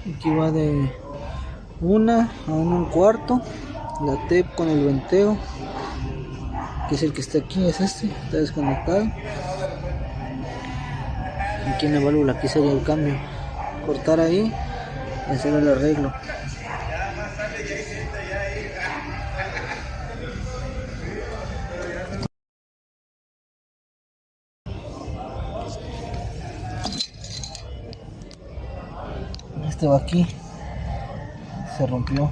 Aquí va de 1 a 1 1/4. La TEP con el venteo, que es el que está aquí, es este, está desconectado. Aquí en la válvula, aquí sería el cambio. Cortar ahí y hacer el arreglo. Este va aquí, se rompió.